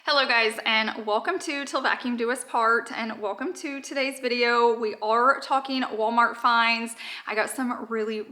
Hello guys, and welcome to Till Vacuum Do Us Part, and welcome to today's video. We are talking Walmart finds. I got some really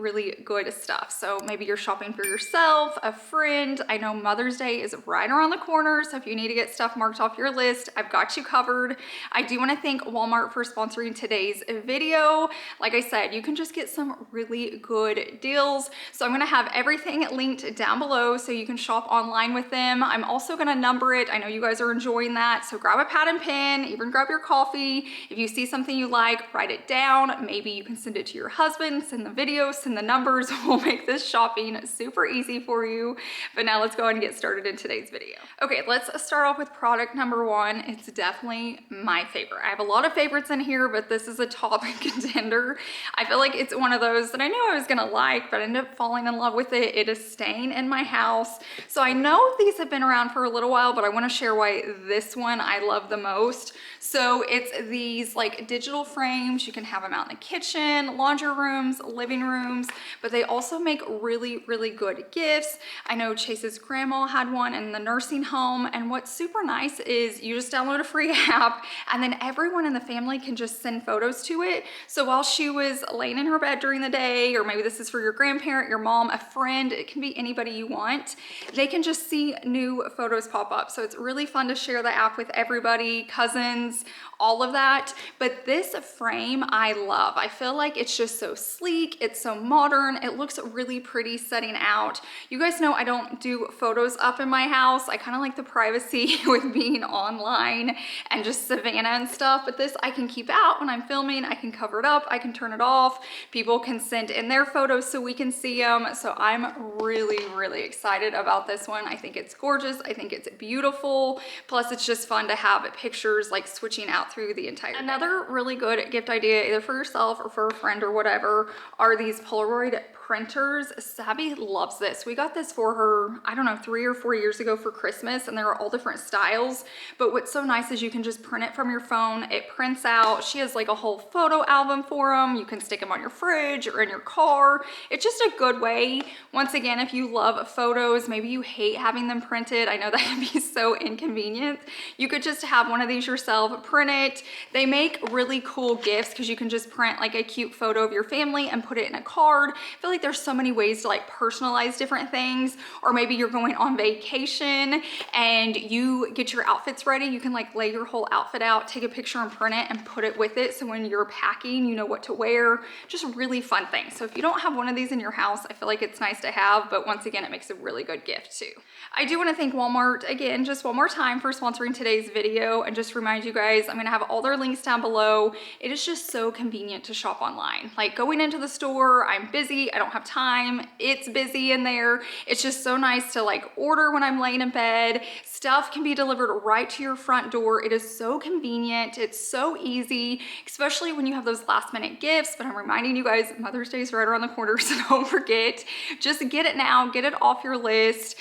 good stuff. So maybe you're shopping for yourself, a friend. I know Mother's Day is right around the corner, so if you need to get stuff marked off your list, I've got you covered. I do want to thank Walmart for sponsoring today's video. Like I said, you can just get some really good deals. So I'm going to have everything linked down below so you can shop online with them. I'm also going to number it. I know you guys are enjoying that, so grab a pad and pen, even grab your coffee. If you see something you like, write it down. Maybe you can send it to your husband, send the video, send the numbers. We'll make this shopping super easy for you. But now let's go ahead and get started in today's video. Okay, let's start off with product number one. It's definitely my favorite. I have a lot of favorites in here, but this is a top contender. I feel like it's one of those that I knew I was gonna like, but I ended up falling in love with it. It is staying in my house. So I know these have been around for a little while, but I want to share why this one I love the most. So it's these like digital frames. You can have them out in the kitchen, laundry rooms, living rooms, but they also make really good gifts. I know Chase's grandma had one in the nursing home, and what's super nice is you just download a free app and then everyone in the family can just send photos to it. So while she was laying in her bed during the day, or maybe this is for your grandparent, your mom, a friend, it can be anybody you want, they can just see new photos pop up. So it's really fun to share the app with everybody, cousins, all of that. But this frame I love. I feel like it's just so sleek, it's so modern, it looks really pretty setting out. You guys know I don't do photos up in my house. I kind of like the privacy with being online and just Savannah and stuff, but this I can keep out when I'm filming. I can cover it up, I can turn it off. People can send in their photos so we can see them. So I'm really excited about this one. I think it's gorgeous. I think it's beautiful. Plus it's just fun to have pictures like switching out through the entire day. Another really good gift idea, either for yourself or for a friend or whatever, are these Polaroid printers. Sabby loves this. We got this for her, I don't know, 3 or 4 years ago for Christmas, and there are all different styles. But what's so nice is you can just print it from your phone. It prints out. She has like a whole photo album for them. You can stick them on your fridge or in your car. It's just a good way. Once again, if you love photos, maybe you hate having them printed. I know that can be so inconvenient. You could just have one of these yourself, print it. They make really cool gifts because you can just print like a cute photo of your family and put it in a card. I feel like there's so many ways to like personalize different things. Or maybe you're going on vacation and you get your outfits ready. You can like lay your whole outfit out, take a picture and print it and put it with it. So when you're packing, you know what to wear. Just really fun things. So if you don't have one of these in your house, I feel like it's nice to have, but once again, it makes a really good gift too. I do want to thank Walmart again, just one more time, for sponsoring today's video, and just remind you guys, I'm going to have all their links down below. It is just so convenient to shop online. Like going into the store, I'm busy, I don't have time, it's busy in there. It's just so nice to like order when I'm laying in bed. Stuff can be delivered right to your front door. It is so convenient. It's so easy, especially when you have those last minute gifts. But I'm reminding you guys, Mother's Day is right around the corner, so don't forget. Just get it now, get it off your list.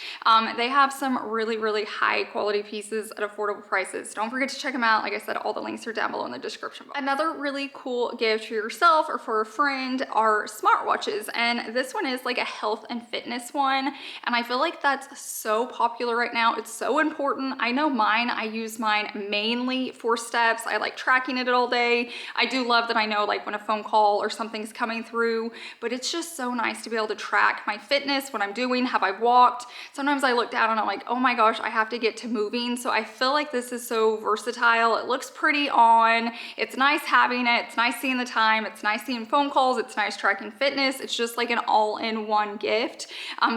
They have some really high quality pieces at affordable prices. Don't forget to check them out. Like I said, all the links are down below in the description box. Another really cool gift for yourself or for a friend are smartwatches. And this one is like a health and fitness one. And I feel like that's so popular right now. It's so important. I know mine, I use mine mainly for steps. I like tracking it all day. I do love that I know like when a phone call or something's coming through, but it's just so nice to be able to track my fitness, what I'm doing, have I walked? Sometimes I look down and I'm like, oh my gosh, I have to get to moving. So I feel like this is so versatile. It looks pretty on. It's nice having it. It's nice seeing the time. It's nice seeing phone calls. It's nice tracking fitness. It's just like an all-in-one gift.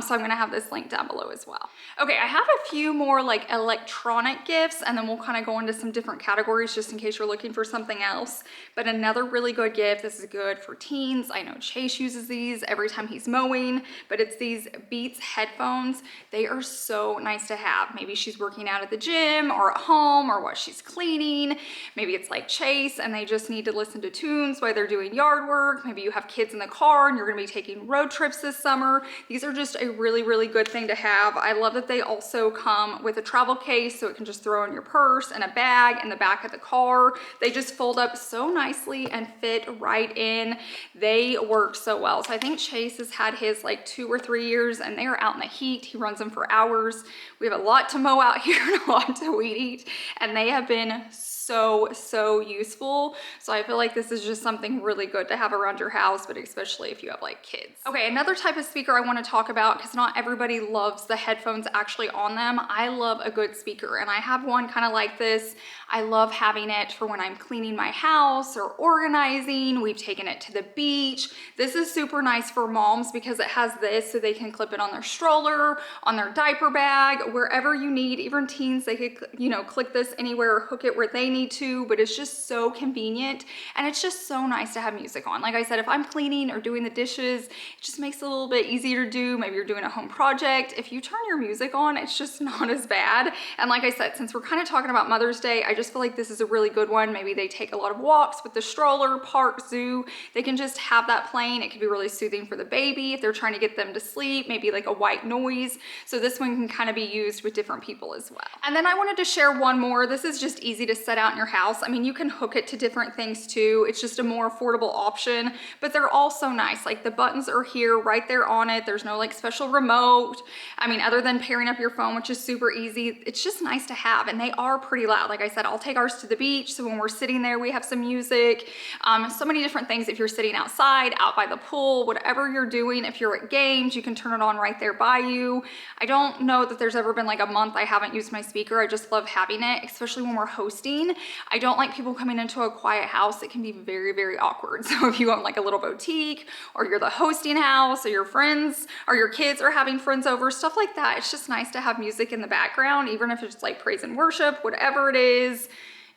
So I'm gonna have this link down below as well. Okay, I have a few more like electronic gifts, and then we'll kind of go into some different categories just in case you're looking for something else. But another really good gift, this is good for teens. I know Chase uses these every time he's mowing, but it's these Beats headphones. They are so nice to have. Maybe she's working out at the gym or at home or while she's cleaning. Maybe it's like Chase and they just need to listen to tunes while they're doing yard work. Maybe you have kids in the car and you're gonna be taking taking road trips this summer. These are just a really, really good thing to have. I love that they also come with a travel case, so it can just throw in your purse and a bag in the back of the car. They just fold up so nicely and fit right in. They work so well. So I think Chase has had his like 2 or 3 years, and they are out in the heat. He runs them for hours. We have a lot to mow out here and a lot to weed eat, and they have been so useful. So I feel like this is just something really good to have around your house, but especially if you have like kids. Okay, another type of speaker I want to talk about, because not everybody loves the headphones actually on them. I love a good speaker, and I have one kind of like this. I love having it for when I'm cleaning my house or organizing. We've taken it to the beach. This is super nice for moms because it has this, so they can clip it on their stroller, on their diaper bag, wherever you need. Even teens, they could, you know, click this anywhere or hook it where they need to, but it's just so convenient, and it's just so nice to have music on. Like I said, if I'm cleaning or doing the dishes, it just makes it a little bit easier to do. Maybe you're doing a home project. If you turn your music on, it's just not as bad. And like I said, since we're kind of talking about Mother's Day, I just feel like this is a really good one. Maybe they take a lot of walks with the stroller, park, zoo. They can just have that playing. It can be really soothing for the baby if they're trying to get them to sleep, maybe like a white noise. So this one can kind of be used with different people as well. And then I wanted to share one more. This is just easy to set out in your house. I mean, you can hook it to different things too. It's just a more affordable option, but they're all so nice. Like the buttons are here right there on it. There's no like special remote. I mean, other than pairing up your phone, which is super easy, it's just nice to have. And they are pretty loud. Like I said, I'll take ours to the beach. So when we're sitting there, we have some music, so many different things. If you're sitting outside, out by the pool, whatever you're doing, if you're at games, you can turn it on right there by you. I don't know that there's ever been like a month I haven't used my speaker. I just love having it, especially when we're hosting. I don't like people coming into a quiet house. It can be very awkward. So if you own like a little boutique, or you're the hosting house, or your friends or your kids are having friends over, stuff like that, it's just nice to have music in the background, even if it's like praise and worship, whatever it is.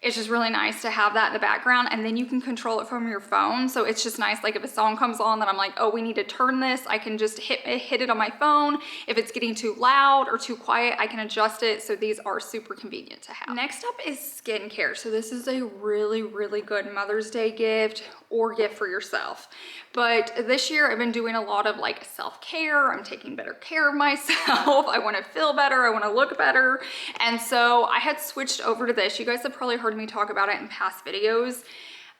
It's just really nice to have that in the background, and then you can control it from your phone. So it's just nice, like if a song comes on that I'm like, oh, we need to turn this, I can just hit it on my phone. If it's getting too loud or too quiet, I can adjust it. So these are super convenient to have. Next up is skincare. So this is a really good Mother's Day gift or gift for yourself. But this year I've been doing a lot of like self-care. I'm taking better care of myself. I want to feel better. I want to look better. And so I had switched over to this. You guys have probably heard me talk about it in past videos.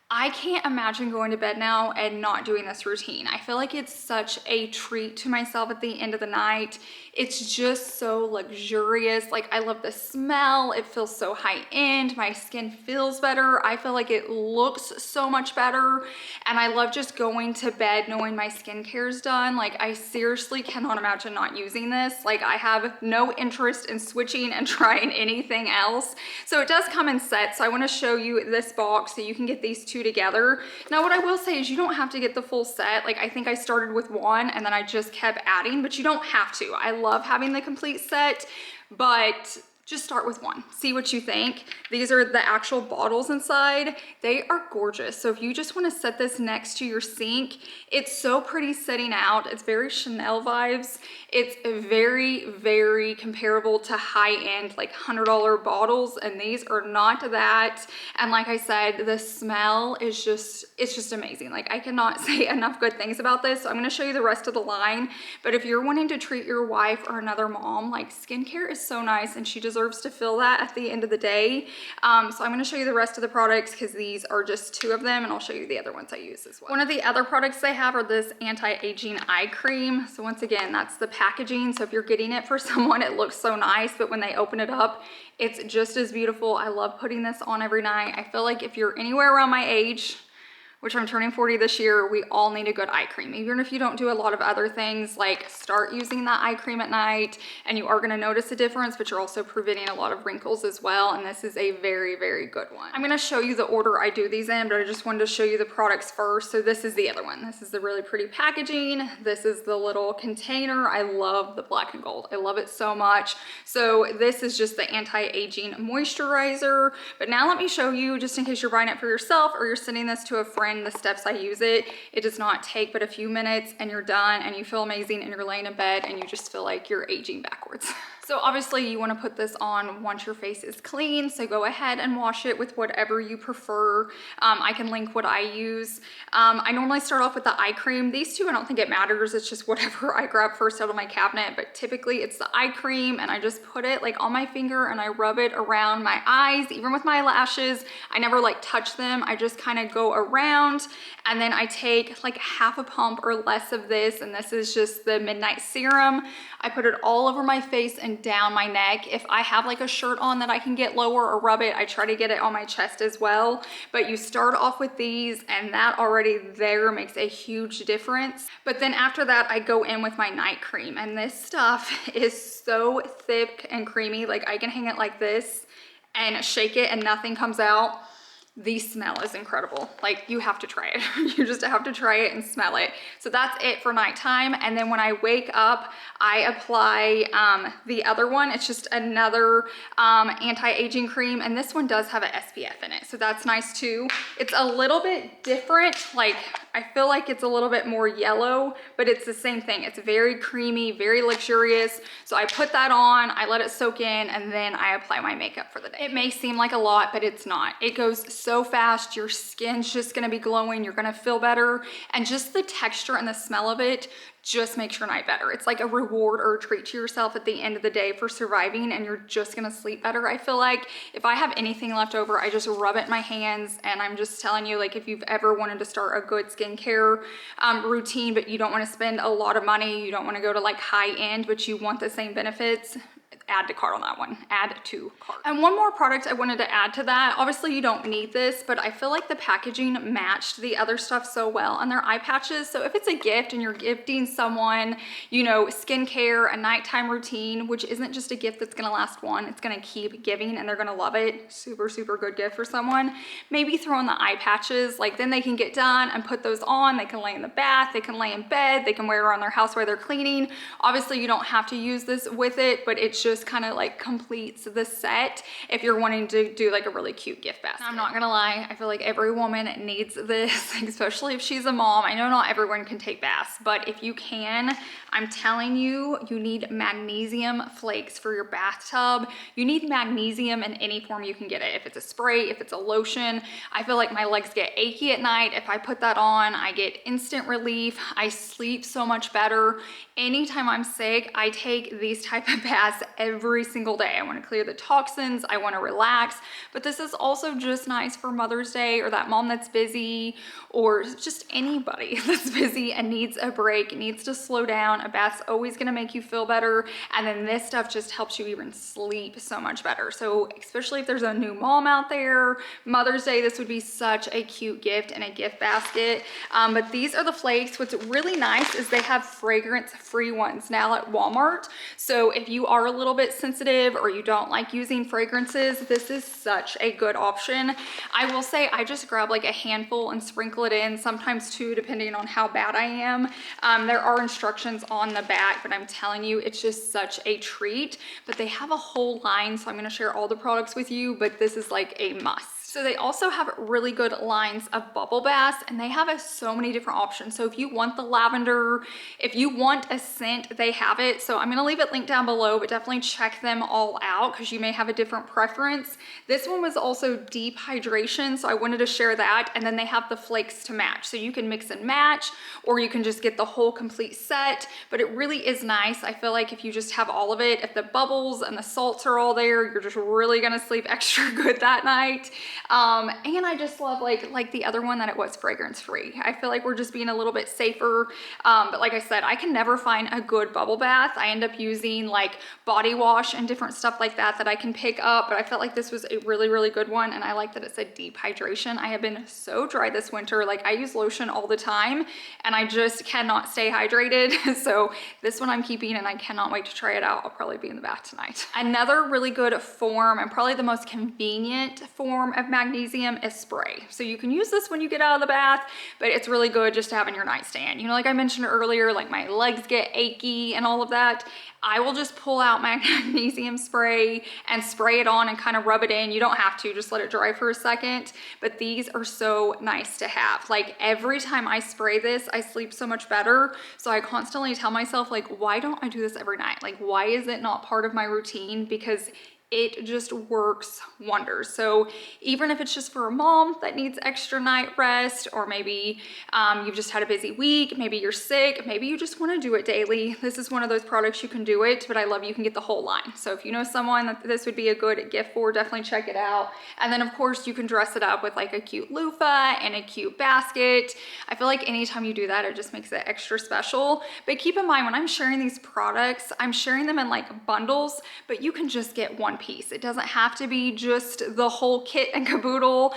I can't imagine going to bed now and not doing this routine. I feel like it's such a treat to myself at the end of the night. It's just so luxurious. Like I love the smell. It feels so high end. My skin feels better. I feel like it looks so much better. And I love just going to bed knowing my skincare is done. Like I seriously cannot imagine not using this. Like I have no interest in switching and trying anything else. So it does come in sets. So I want to show you this box so you can get these two together. Now what I will say is you don't have to get the full set. Like I think I started with one and then I just kept adding, but you don't have to. I love having the complete set, but just start with one. See what you think. These are the actual bottles inside. They are gorgeous. So if you just want to set this next to your sink, it's so pretty setting out. It's very Chanel vibes. It's very comparable to high-end like $100 bottles, and these are not that. And like I said, the smell is it's just amazing. Like I cannot say enough good things about this. So I'm going to show you the rest of the line, but if you're wanting to treat your wife or another mom, like skincare is so nice, and she deserves to feel that at the end of the day. So I'm going to show you the rest of the products because these are just two of them, and I'll show you the other ones I use as well. One of the other products they have are this anti-aging eye cream. So once again, that's the packaging. So if you're getting it for someone, it looks so nice, but when they open it up, it's just as beautiful. I love putting this on every night. I feel like if you're anywhere around my age, which I'm turning 40 this year, we all need a good eye cream. Even if you don't do a lot of other things, like start using that eye cream at night, and you are gonna notice a difference, but you're also preventing a lot of wrinkles as well. And this is a very good one. I'm gonna show you the order I do these in, but I just wanted to show you the products first. So this is the other one. This is the really pretty packaging. This is the little container. I love the black and gold. I love it so much. So this is just the anti-aging moisturizer. But now let me show you, just in case you're buying it for yourself or you're sending this to a friend, the steps I use it. It does not take but a few minutes and you're done, and you feel amazing, and you're laying in bed and you just feel like you're aging backwards. So obviously you want to put this on once your face is clean. So go ahead and wash it with whatever you prefer. I can link what I use. I normally start off with the eye cream. These two, I don't think it matters. It's just whatever I grab first out of my cabinet. But typically it's the eye cream, and I just put it like on my finger and I rub it around my eyes, even with my lashes. I never like touch them. I just kind of go around, and then I take like half a pump or less of this, and this is just the Midnight Serum. I put it all over my face and down my neck. If I have like a shirt on that I can get lower or rub it, I try to get it on my chest as well. But you start off with these, and that already there makes a huge difference. But then after that, I go in with my night cream, and this stuff is so thick and creamy. Like I can hang it like this and shake it and nothing comes out. The smell is incredible. Like, you have to try it. You just have to try it and smell it. So that's it for nighttime. And then when I wake up, I apply the other one. It's just another anti-aging cream, and this one does have an SPF in it, so that's nice too. It's a little bit different. Like, I feel like it's a little bit more yellow, but it's the same thing. It's very creamy, very luxurious. So I put that on, I let it soak in, and then I apply my makeup for the day. It may seem like a lot, but it's not. It goes so fast. Your skin's just gonna be glowing. You're gonna feel better. And just the texture and the smell of it just makes your night better. It's like a reward or a treat to yourself at the end of the day for surviving, and you're just gonna sleep better. I feel like if I have anything left over, I just rub it in my hands, and I'm just telling you, like, if you've ever wanted to start a good skincare routine, but you don't wanna spend a lot of money, you don't wanna go to like high end, but you want the same benefits, add to cart on that one. Add to cart. And one more product I wanted to add to that. Obviously you don't need this, but I feel like the packaging matched the other stuff so well, and they're eye patches. So if it's a gift and you're gifting someone, you know, skincare, a nighttime routine, which isn't just a gift that's gonna last one, it's gonna keep giving and they're gonna love it. Super, super good gift for someone. Maybe throw in the eye patches, like then they can get done and put those on. They can lay in the bath, they can lay in bed, they can wear it around their house while they're cleaning. Obviously you don't have to use this with it, but it's just kind of like completes the set if you're wanting to do like a really cute gift basket. I'm not gonna lie, I feel like every woman needs this, especially if she's a mom. I know not everyone can take baths, but if you can, I'm telling you, you need magnesium flakes for your bathtub. You need magnesium in any form you can get it. If it's a spray, if it's a lotion. I feel like my legs get achy at night. If I put that on, I get instant relief. I sleep so much better. Anytime I'm sick, I take these type of baths every single day. I want to clear the toxins, I want to relax, but this is also just nice for Mother's Day, or that mom that's busy, or just anybody that's busy and needs a break, needs to slow down. A bath's always going to make you feel better, and then this stuff just helps you even sleep so much better. So especially if there's a new mom out there, Mother's Day, this would be such a cute gift in a gift basket. But these are the flakes. What's really nice is they have fragrance-free ones now at Walmart. So if you are a little bit sensitive or you don't like using fragrances, this is such a good option. I will say I just grab like a handful and sprinkle it in, sometimes two, depending on how bad I am. There are instructions on the back, but I'm telling you, it's just such a treat. But they have a whole line, so I'm gonna share all the products with you, but this is like a must. So they also have really good lines of bubble baths, and they have so many different options. So if you want the lavender, if you want a scent, they have it. So I'm gonna leave it linked down below, but definitely check them all out because you may have a different preference. This one was also deep hydration, so I wanted to share that. And then they have the flakes to match. So you can mix and match, or you can just get the whole complete set, but it really is nice. I feel like if you just have all of it, if the bubbles and the salts are all there, you're just really gonna sleep extra good that night. And I just love like the other one that it was fragrance free. I feel like we're just being a little bit safer. But like I said, I can never find a good bubble bath. I end up using like body wash and different stuff like that that I can pick up, but I felt like this was a really, really good one. And I like that it said deep hydration. I have been so dry this winter. Like I use lotion all the time and I just cannot stay hydrated. So this one I'm keeping and I cannot wait to try it out. I'll probably be in the bath tonight. Another really good form and probably the most convenient form of magnesium is spray. So you can use this when you get out of the bath, but it's really good just to have in your nightstand. You know, like I mentioned earlier, like my legs get achy and all of that. I will just pull out my magnesium spray and spray it on and kind of rub it in. You don't have to, just let it dry for a second. But these are so nice to have. Like every time I spray this, I sleep so much better. So I constantly tell myself, like, why don't I do this every night? Like, why is it not part of my routine? Because it just works wonders. So even if it's just for a mom that needs extra night rest, or maybe you've just had a busy week, maybe you're sick, maybe you just want to do it daily, this is one of those products you can do it, but I love you can get the whole line. So if you know someone that this would be a good gift for, definitely check it out. And then of course you can dress it up with like a cute loofah and a cute basket. I feel like anytime you do that, it just makes it extra special. But keep in mind, when I'm sharing these products, I'm sharing them in like bundles, but you can just get one piece. It doesn't have to be just the whole kit and caboodle.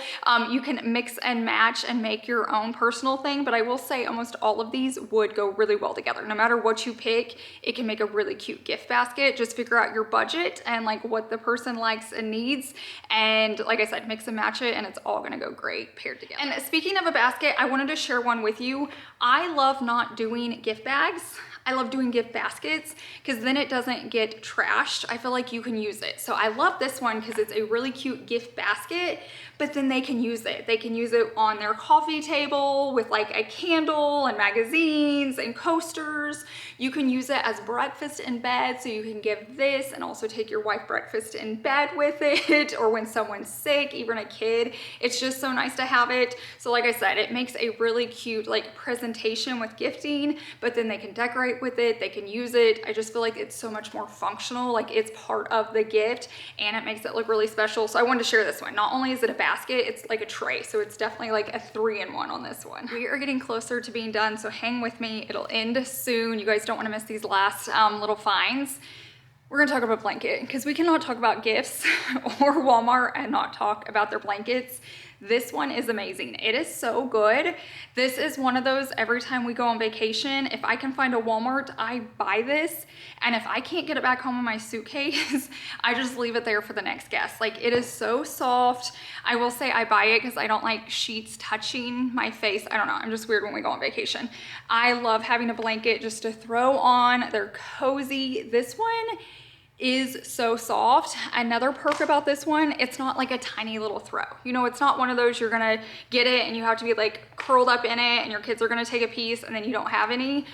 You can mix and match and make your own personal thing, but I will say almost all of these would go really well together. No matter what you pick, it can make a really cute gift basket. Just figure out your budget and like what the person likes and needs. And like I said, mix and match it and it's all gonna go great paired together. And speaking of a basket, I wanted to share one with you. I love not doing gift bags. I love doing gift baskets because then it doesn't get trashed. I feel like you can use it. So I love this one because it's a really cute gift basket, but then they can use it. They can use it on their coffee table with like a candle and magazines and coasters. You can use it as breakfast in bed. So you can give this and also take your wife breakfast in bed with it, or when someone's sick, even a kid. It's just so nice to have it. So like I said, it makes a really cute like presentation with gifting, but then they can decorate with it, they can use it. I just feel like it's so much more functional, like it's part of the gift and it makes it look really special. So I wanted to share this one. Not only is it a basket, it's like a tray. So it's definitely like a 3-in-1 on this one. We are getting closer to being done, so hang with me. It'll end soon. You guys don't want to miss these last little finds. We're gonna talk about blanket because we cannot talk about gifts or Walmart and not talk about their blankets. This one is amazing. It is so good. This is one of those, every time we go on vacation, if I can find a Walmart, I buy this. And if I can't get it back home in my suitcase, I just leave it there for the next guest. Like it is so soft. I will say I buy it because I don't like sheets touching my face. I don't know, I'm just weird when we go on vacation. I love having a blanket just to throw on. They're cozy. This one is so soft. Another perk about this one, it's not like a tiny little throw. You know, it's not one of those you're gonna get it and you have to be like curled up in it and your kids are gonna take a piece and then you don't have any.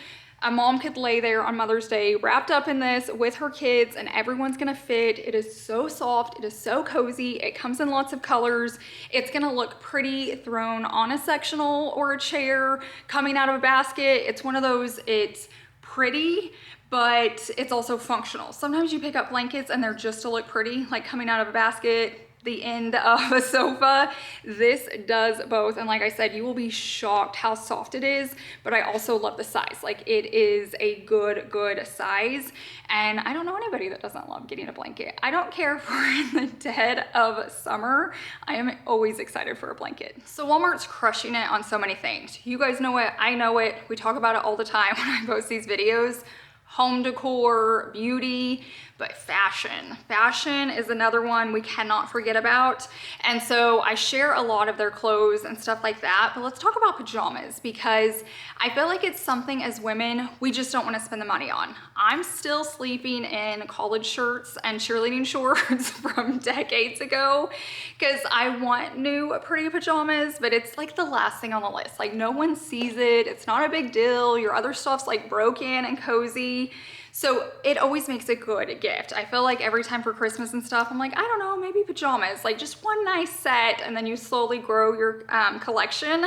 A mom could lay there on Mother's Day wrapped up in this with her kids and everyone's gonna fit. It is so soft, it is so cozy. It comes in lots of colors. It's gonna look pretty thrown on a sectional or a chair, coming out of a basket. It's one of those, it's pretty, but it's also functional. Sometimes you pick up blankets and they're just to look pretty, like coming out of a basket, the end of a sofa. This does both. And like I said, you will be shocked how soft it is, but I also love the size. Like it is a good size. And I don't know anybody that doesn't love getting a blanket. I don't care if we're in the dead of summer. I am always excited for a blanket. So Walmart's crushing it on so many things. You guys know it, I know it. We talk about it all the time when I post these videos. Home decor, beauty, but fashion. Fashion is another one we cannot forget about. And so I share a lot of their clothes and stuff like that, but let's talk about pajamas because I feel like it's something as women, we just don't want to spend the money on. I'm still sleeping in college shirts and cheerleading shorts from decades ago because I want new pretty pajamas, but it's like the last thing on the list. Like no one sees it. It's not a big deal. Your other stuff's like broken and cozy. So it always makes a good gift. I feel like every time for Christmas and stuff, I'm like, I don't know, maybe pajamas, like just one nice set, and then you slowly grow your collection.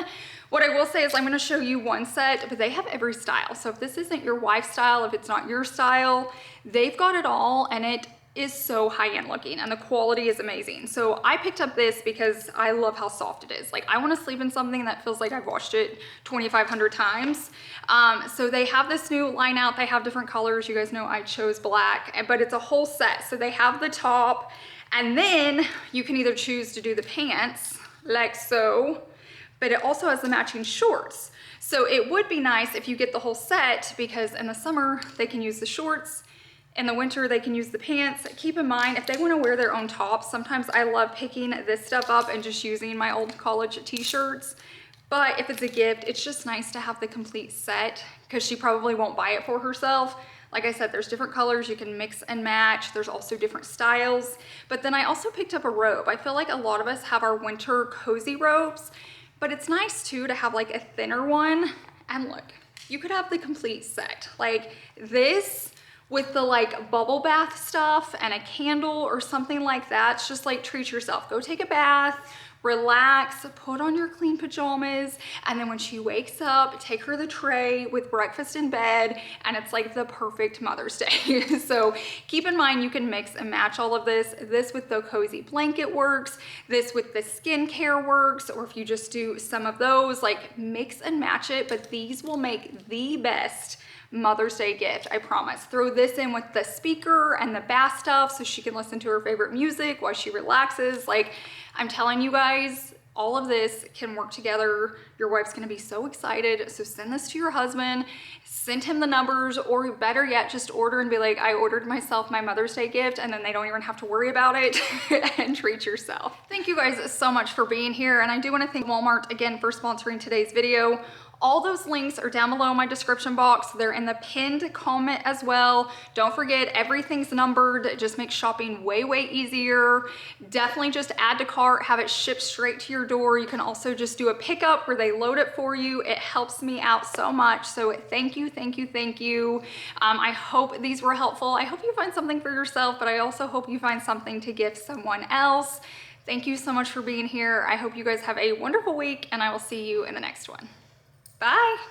What I will say is I'm gonna show you one set, but they have every style. So if this isn't your wife's style, if it's not your style, they've got it all, and it is so high-end looking and the quality is amazing. So I picked up this because I love how soft it is. Like I want to sleep in something that feels like I've washed it 2,500 times. So they have this new line out. They have different colors. You guys know I chose black, but it's a whole set. So they have the top and then you can either choose to do the pants like so, but it also has the matching shorts. So it would be nice if you get the whole set because in the summer they can use the shorts In the winter, they can use the pants. Keep in mind, if they want to wear their own tops, sometimes I love picking this stuff up and just using my old college t-shirts. But if it's a gift, it's just nice to have the complete set because she probably won't buy it for herself. Like I said, there's different colors you can mix and match. There's also different styles. But then I also picked up a robe. I feel like a lot of us have our winter cozy robes, but it's nice too to have like a thinner one. And look, you could have the complete set. Like this with the like bubble bath stuff and a candle or something like that. It's just like treat yourself. Go take a bath, relax, put on your clean pajamas, and then when she wakes up, take her the tray with breakfast in bed, and it's like the perfect Mother's Day. So keep in mind you can mix and match all of this. This with the cozy blanket works, this with the skincare works, or if you just do some of those, like mix and match it, but these will make the best Mother's Day gift, I promise. Throw this in with the speaker and the bath stuff so she can listen to her favorite music while she relaxes. Like, I'm telling you guys, all of this can work together. Your wife's gonna be so excited. So send this to your husband, send him the numbers, or better yet, just order and be like, I ordered myself my Mother's Day gift, and then they don't even have to worry about it and treat yourself. Thank you guys so much for being here. And I do wanna thank Walmart again for sponsoring today's video. All those links are down below in my description box. They're in the pinned comment as well. Don't forget, everything's numbered. It just makes shopping way, way easier. Definitely just add to cart, have it shipped straight to your door. You can also just do a pickup where they load it for you. It helps me out so much. So thank you, thank you, thank you. I hope these were helpful. I hope you find something for yourself, but I also hope you find something to gift someone else. Thank you so much for being here. I hope you guys have a wonderful week, and I will see you in the next one. Bye.